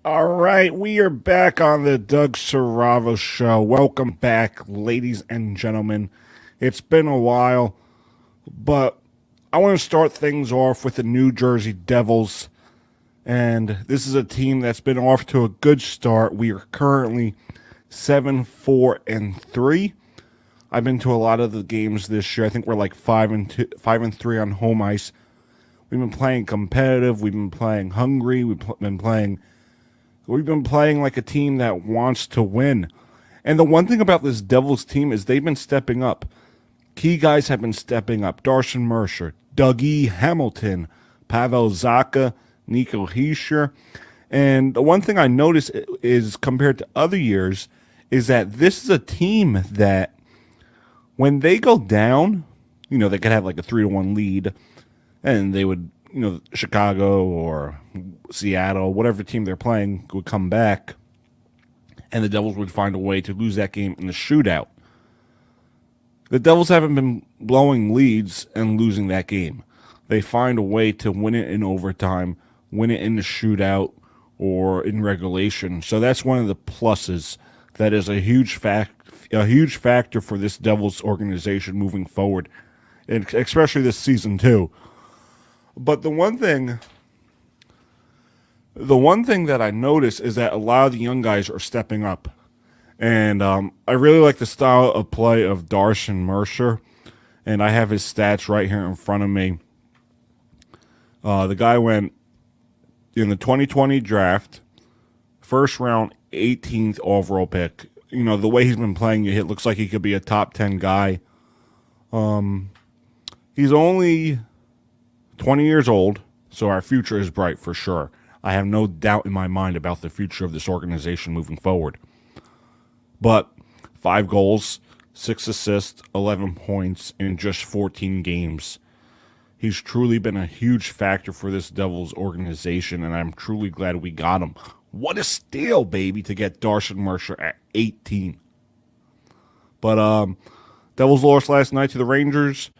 All right, we are back on the Doug Serravo Show. Welcome back, ladies and gentlemen. It's been a while, but I want to start things off with the New Jersey Devils. And this is a team that's been off to a good start. We are currently 7-4-3. I've been to a lot of the games this year. I think we're like 5-3 on home ice. We've been playing competitive. We've been playing hungry. We've been playing like a team that wants to win. And the one thing about this Devils team is they've been stepping up. Key guys have been stepping up. Darcy Mercer, Dougie Hamilton, Pavel Zacha, Nico Hischier. And the one thing I notice is compared to other years is that this is a team that when they go down, they could have like a 3-1 lead and they would, Chicago or Seattle, whatever team they're playing, would come back, and the Devils would find a way to lose that game in the shootout. The Devils haven't been blowing leads and losing that game. They find a way to win it in overtime, win it in the shootout, or in regulation. So that's one of the pluses. That is a huge factor for this Devils organization moving forward, and especially this season too. But the one thing that I notice is that a lot of the young guys are stepping up, and I really like the style of play of Darcy Mercer, and I have his stats right here in front of me. The guy went in the 2020 draft, first round, 18th overall pick. The way he's been playing, it looks like he could be a top 10 guy. He's only 20 years old, so our future is bright for sure. I have no doubt in my mind about the future of this organization moving forward. But 5 goals, 6 assists, 11 points in just 14 games. He's truly been a huge factor for this Devils organization, and I'm truly glad we got him. What a steal, baby, to get Darcy Mercer at 18. But Devils lost last night to the Rangers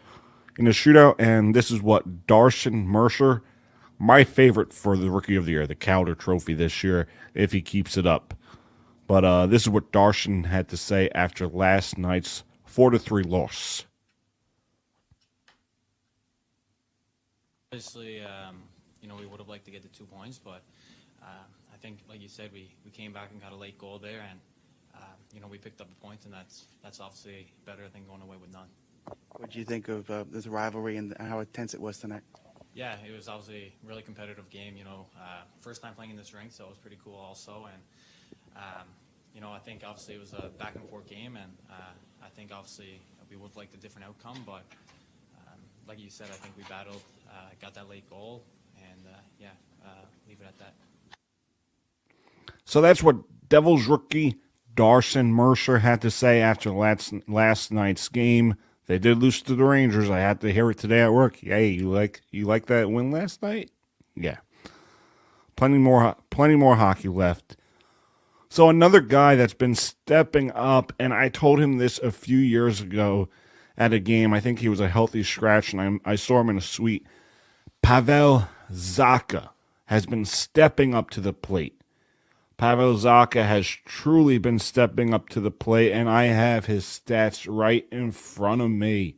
in a shootout, and this is what Darcy Mercer, my favorite for the Rookie of the Year, the Calder Trophy this year, if he keeps it up. But this is what Darcy had to say after last night's 4-3 loss. Obviously, we would have liked to get the 2 points, but I think, like you said, we came back and got a late goal there, and we picked up the points, and that's obviously better than going away with none. What do you think of this rivalry and how intense it was tonight? Yeah, it was obviously a really competitive game. First time playing in this rink, so it was pretty cool also. And I think obviously it was a back and forth game, and I think obviously we would have liked a different outcome, but like you said, I think we battled, got that late goal, and leave it at that. So that's what Devils rookie Darcy Mercer had to say after last night's game. They did lose to the Rangers. I had to hear it today at work. Hey, you like that win last night? Yeah. Plenty more hockey left. So another guy that's been stepping up, and I told him this a few years ago at a game. I think he was a healthy scratch, and I saw him in a suite. Pavel Zacha has been stepping up to the plate. Pavel Zacha has truly been stepping up to the plate, and I have his stats right in front of me.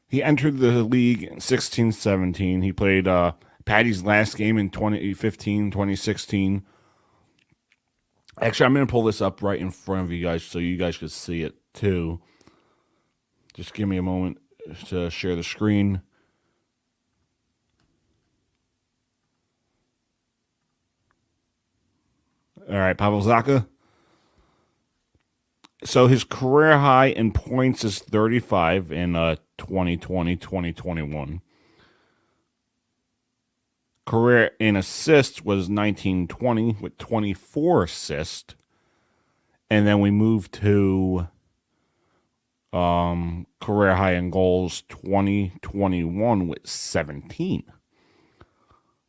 He entered the league in 16-17. He played Patty's last game in 2015-2016. Actually, I'm going to pull this up right in front of you guys so you guys can see it too. Just give me a moment to share the screen. All right, Pavel Zacha. So his career high in points is 35 in 2020-2021. Career in assists was 1920 with 24 assists. And then we moved to career high in goals 2021 with 17.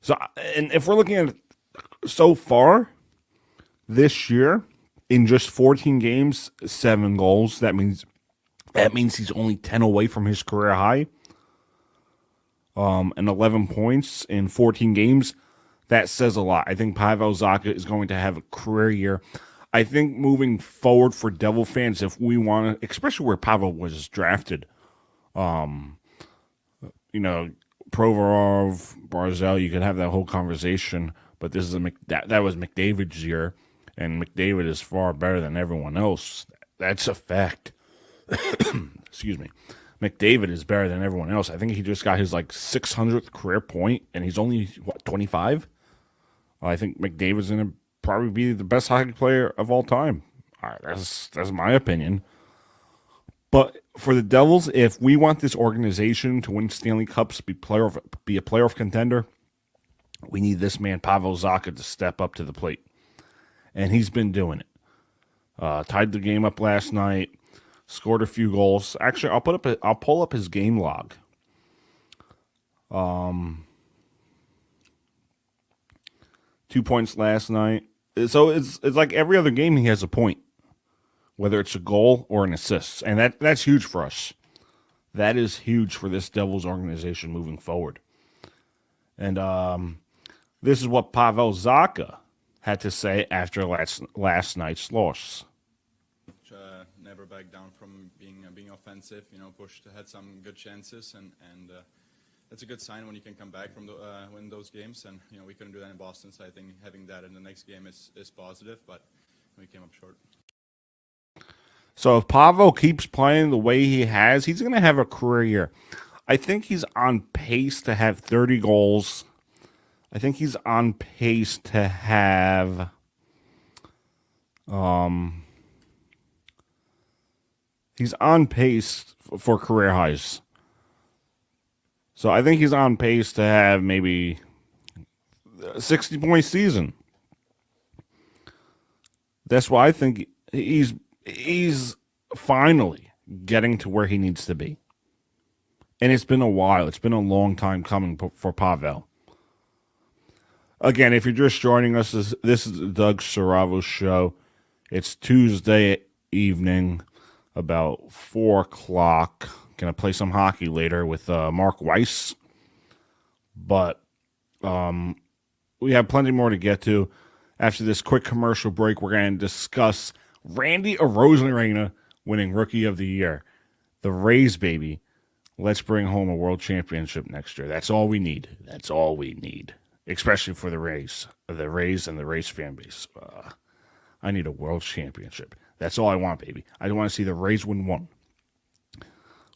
So, and if we're looking at it so far this year, in just 14 games, 7 goals. That means he's only 10 away from his career high. And 11 points in 14 games. that says a lot. I think Pavel Zacha is going to have a career year. I think moving forward for Devil fans, if we want to, especially where Pavel was drafted, you know, Provorov, Barzell, you could have that whole conversation. But this is that was McDavid's year, and McDavid is far better than everyone else. That's a fact. Excuse me. McDavid is better than everyone else. I think he just got his like 600th career point, and he's only 25. I think McDavid's going to probably be the best hockey player of all time. All right, that's my opinion. But for the Devils, if we want this organization to win Stanley Cups, be a playoff contender, we need this man Pavel Zacha to step up to the plate, and he's been doing it. Tied the game up last night, scored a few goals. Actually, I'll pull up his game log. 2 points last night. So it's like every other game he has a point, whether it's a goal or an assist, and that's huge for us. That is huge for this Devils organization moving forward. And this is what Pavel Zacha had to say after last night's loss. Never back down from being offensive. Had some good chances, and that's a good sign when you can come back from win those games. And we couldn't do that in Boston, so I think having that in the next game is positive. But we came up short. So if Pavel keeps playing the way he has, he's going to have a career year. I think he's on pace to have 30 goals. I think he's on pace to have he's on pace for career highs. So I think he's on pace to have maybe a 60-point season. That's why I think he's finally getting to where he needs to be. And it's been a while. It's been a long time coming for Pavel. Again, if you're just joining us, this is the Doug Saravo Show. It's Tuesday evening, about 4 o'clock. Going to play some hockey later with Mark Weiss. But we have plenty more to get to. After this quick commercial break, we're going to discuss Randy Arozarena winning Rookie of the Year. The Rays, baby. Let's bring home a world championship next year. That's all we need. That's all we need. Especially for the Rays. The Rays and the Rays fan base. I need a world championship. That's all I want, baby. I want to see the Rays win one.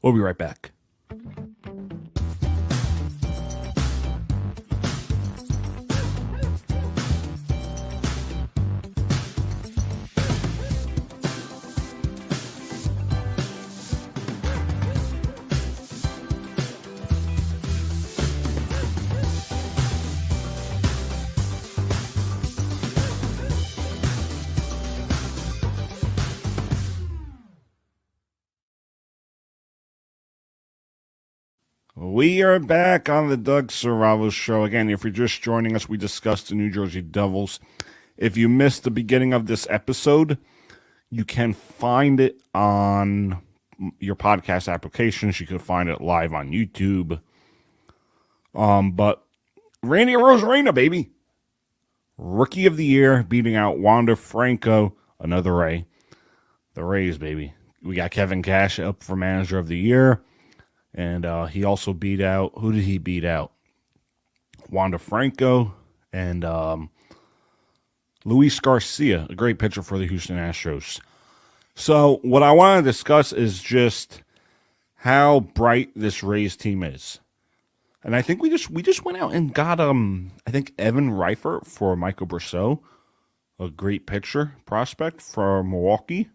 We'll be right back. We are back on the Doug Saravo Show. Again, if you're just joining us, we discussed the New Jersey Devils. If you missed the beginning of this episode, you can find it on your podcast applications. You can find it live on YouTube. But Randy Arozarena, baby. Rookie of the Year, beating out Wander Franco, another Ray. The Rays, baby. We got Kevin Cash up for Manager of the Year. And he also beat out, who did he beat out? Wander Franco and Luis Garcia, a great pitcher for the Houston Astros. So what I want to discuss is just how bright this Rays team is. And I think we just went out and got I think Evan Reifert for Michael Brosseau, a great pitcher prospect for Milwaukee.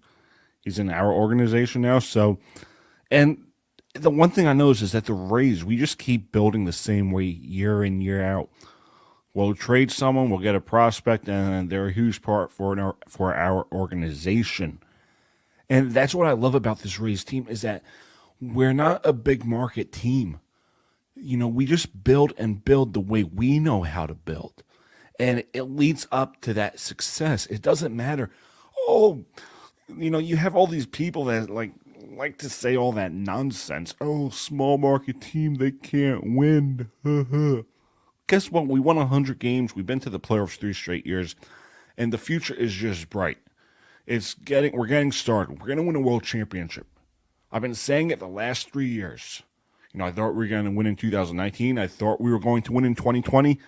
He's in our organization now. So, and the one thing I notice is that the Rays, we just keep building the same way year in, year out. We'll trade someone, we'll get a prospect, and they're a huge part for our organization. And that's what I love about this Rays team is that we're not a big market team. We just build and build the way we know how to build. And it leads up to that success. It doesn't matter. You have all these people that like to say all that nonsense. Oh, small market team, they can't win. guess what? We won 100 games. We've been to the playoffs 3 straight years, and the future is just bright. We're getting started. We're going to win a world championship. I've been saying it the last 3 years. I thought we were going to win in 2019. I thought we were going to win in 2020.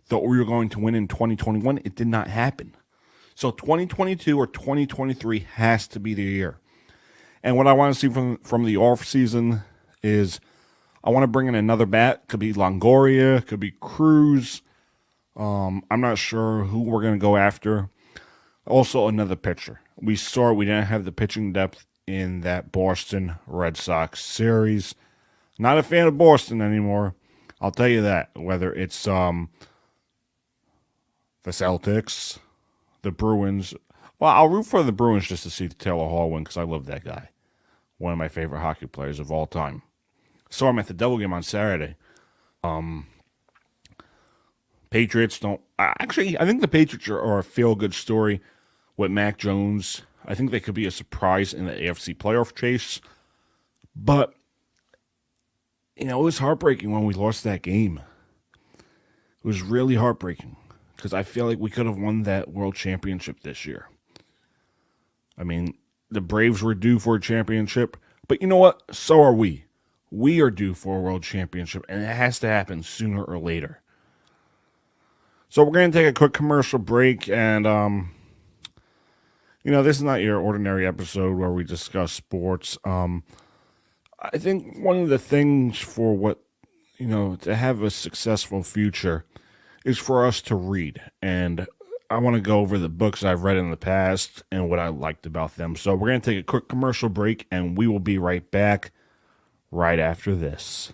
Thought we were going to win in 2021. It did not happen. So 2022 or 2023 has to be the year. And what I want to see from the off season is I want to bring in another bat. Could be Longoria, could be Cruz. I'm not sure who we're going to go after. Also, another pitcher. We didn't have the pitching depth in that Boston Red Sox series. Not a fan of Boston anymore. I'll tell you that. Whether it's the Celtics, the Bruins. Well, I'll root for the Bruins just to see Taylor Hall win because I love that guy. One of my favorite hockey players of all time. Saw him at the Devil game on Saturday. Patriots don't... Actually, I think the Patriots are a feel-good story with Mac Jones. I think they could be a surprise in the AFC playoff chase. But, it was heartbreaking when we lost that game. It was really heartbreaking because I feel like we could have won that world championship this year. I mean, the Braves were due for a championship, but you know what? So are we. We are due for a world championship, and it has to happen sooner or later. So we're going to take a quick commercial break, and, this is not your ordinary episode where we discuss sports. I think one of the things for to have a successful future is for us to read. And I want to go over the books I've read in the past and what I liked about them. So we're going to take a quick commercial break, and we will be right back right after this.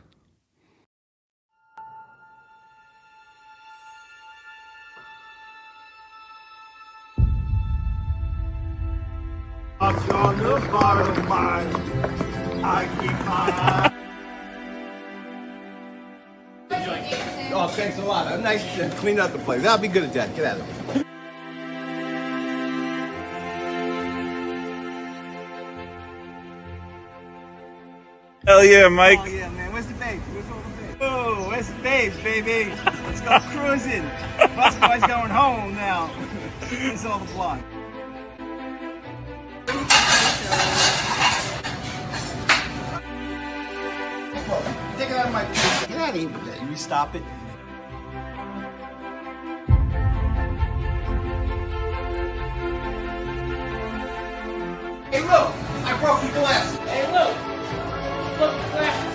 On the bottom line, I keep my eye. Oh, thanks a lot. A nice clean out the place. That'll be good at that. Get out of here. Hell yeah, Mike. Oh, yeah, man. Where's the babes? Where's all the babes? Oh, where's the babes, baby? Let's go cruising. Busboy's going home now. Where's all the blonde? Take it out of my face. Get out of here with that. You stop it. Hey, Lou, I broke your glass. Hey, Lou, look, the glasses.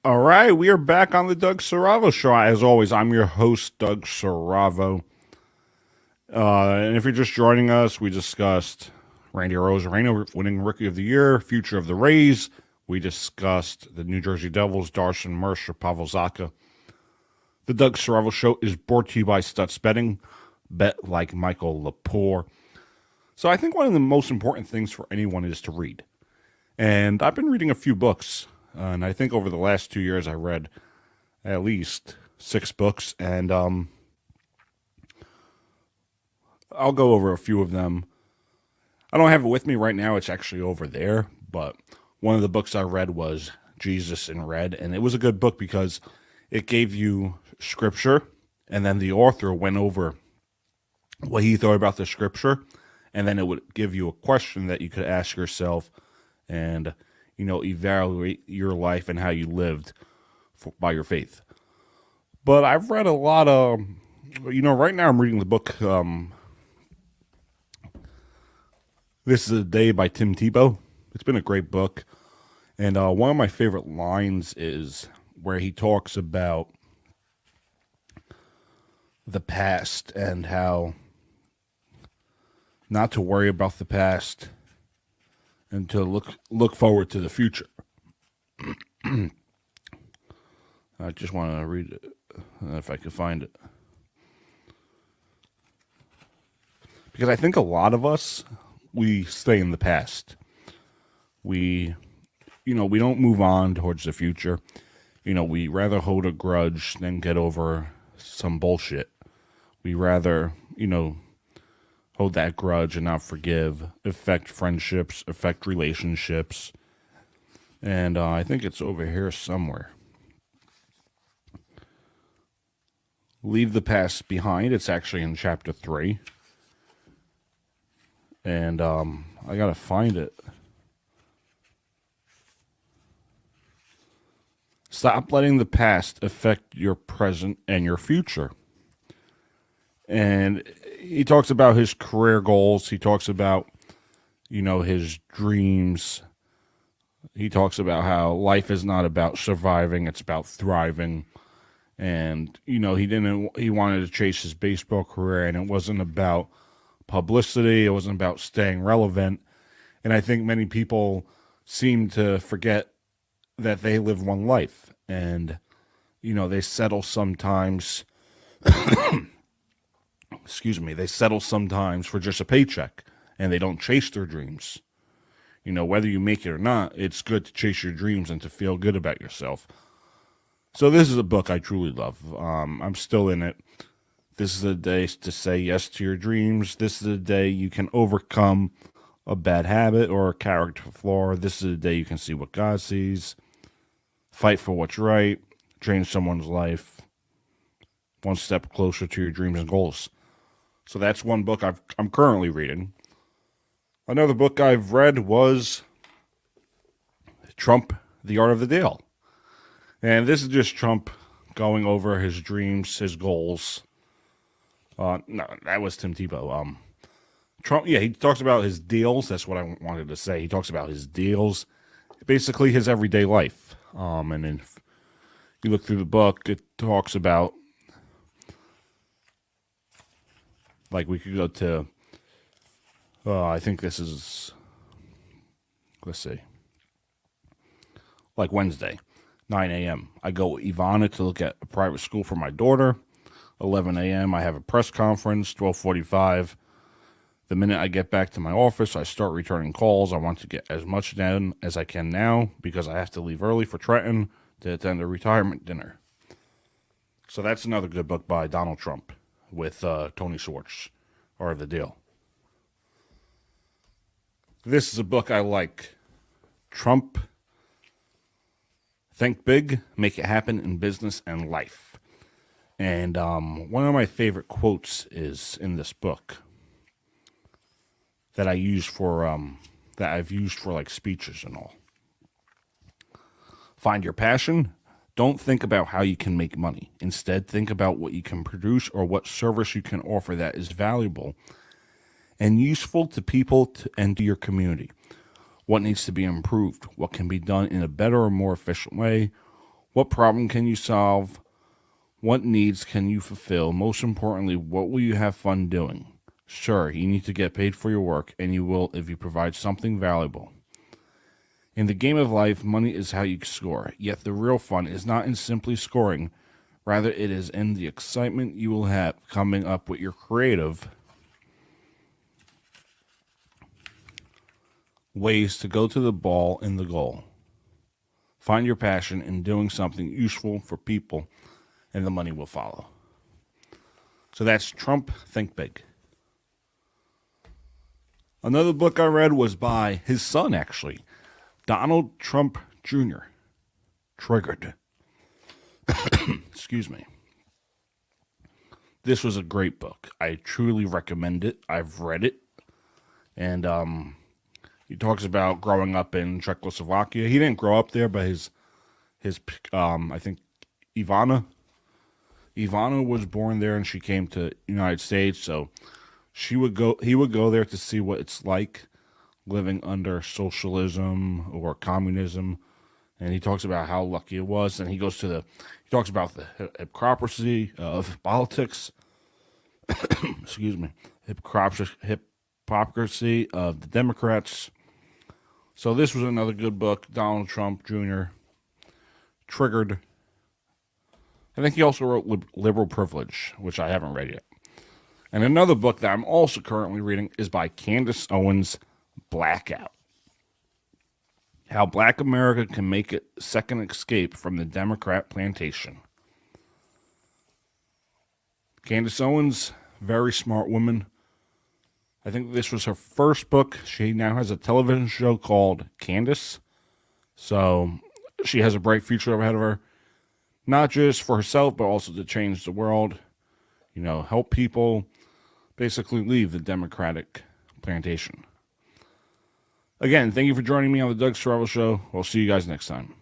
All right, we are back on the Doug Saravo Show. As always, I'm your host, Doug Saravo. And if you're just joining us, we discussed Randy Arozarena winning Rookie of the Year, future of the Rays. We discussed the New Jersey Devils, Darson Mercer, Pavel Zacha. The Doug Saravo Show is brought to you by Stutz Betting. Bet like Michael Lepore. So I think one of the most important things for anyone is to read. And I've been reading a few books. And I think over the last 2 years, I read at least 6 books. And I'll go over a few of them. I don't have it with me right now. It's actually over there. But one of the books I read was Jesus in Red. And it was a good book because it gave you scripture. And then the author went over what he thought about the scripture. And then it would give you a question that you could ask yourself and evaluate your life and how you lived by your faith. But I've read a lot of, right now I'm reading the book, This is a Day by Tim Tebow. It's been a great book. And one of my favorite lines is where he talks about the past and how not to worry about the past and to look forward to the future. I just want to read it if I can find it. Because I think a lot of us, we stay in the past. We don't move on towards the future. We rather hold a grudge than get over some bullshit. We rather, hold that grudge and not forgive, affect friendships, affect relationships. And I think it's over here somewhere. Leave the past behind. It's actually in chapter 3. And I gotta find it. Stop letting the past affect your present and your future. And he talks about his career goals. He talks about, his dreams. He talks about how life is not about surviving, it's about thriving. And, he wanted to chase his baseball career, and it wasn't about publicity. It wasn't about staying relevant. And I think many people seem to forget that they live one life, and they settle sometimes they settle sometimes for just a paycheck, and they don't chase their dreams. Whether you make it or not, it's good to chase your dreams and to feel good about yourself. So this is a book I truly love. I'm still in it. This is the day to say yes to your dreams. This is the day you can overcome a bad habit or a character flaw. This is the day you can see what God sees. Fight for what's right. Change someone's life. One step closer to your dreams and goals. So that's one book I'm currently reading. Another book I've read was Trump, The Art of the Deal. And this is just Trump going over his dreams, his goals. No, that was Tim Tebow. Trump, he talks about his deals. That's what I wanted to say. He talks about his deals, basically his everyday life. And then if you look through the book, it talks about, like, we could go to, I think this is, let's see, like Wednesday, 9 a.m. I go with Ivana to look at a private school for my daughter. 11 a.m. I have a press conference. 12:45. The minute I get back to my office, I start returning calls. I want to get as much done as I can now because I have to leave early for Trenton to attend a retirement dinner. So that's another good book by Donald Trump with Tony Schwartz, or The Deal. This is a book I like. Trump, Think Big, Make It Happen in Business and Life. And one of my favorite quotes is in this book that I use for that I've used for like speeches and all. Find your passion. Don't think about how you can make money. Instead, think about what you can produce or what service you can offer that is valuable and useful to people and to your community. What needs to be improved? What can be done in a better or more efficient way? What problem can you solve? What needs can you fulfill? Most importantly, what will you have fun doing? Sure, you need to get paid for your work, and you will if you provide something valuable. In the game of life, money is how you score, yet the real fun is not in simply scoring. Rather, it is in the excitement you will have coming up with your creative ways to go to the ball in the goal. Find your passion in doing something useful for people, and the money will follow. So that's Trump, Think Big. Another book I read was by his son, actually, Donald Trump Jr. Triggered. Excuse me. This was a great book. I truly recommend it. I've read it. And he talks about growing up in Czechoslovakia. He didn't grow up there, but his I think Ivana was born there, and she came to the United States, so he would go there to see what it's like living under socialism or communism. And he talks about how lucky it was. And he talks about the hypocrisy of politics. Excuse me. Hypocrisy of the Democrats. So this was another good book. Donald Trump Jr. Triggered. I think he also wrote Liberal Privilege, which I haven't read yet. And another book that I'm also currently reading is by Candace Owens, Blackout. How Black America Can Make a Second Escape from the Democrat Plantation. Candace Owens, very smart woman. I think this was her first book. She now has a television show called Candace. So she has a bright future ahead of her. Not just for herself, but also to change the world. You know, help people basically leave the Democratic plantation. Again, thank you for joining me on the Doug Sorrell Show. We'll see you guys next time.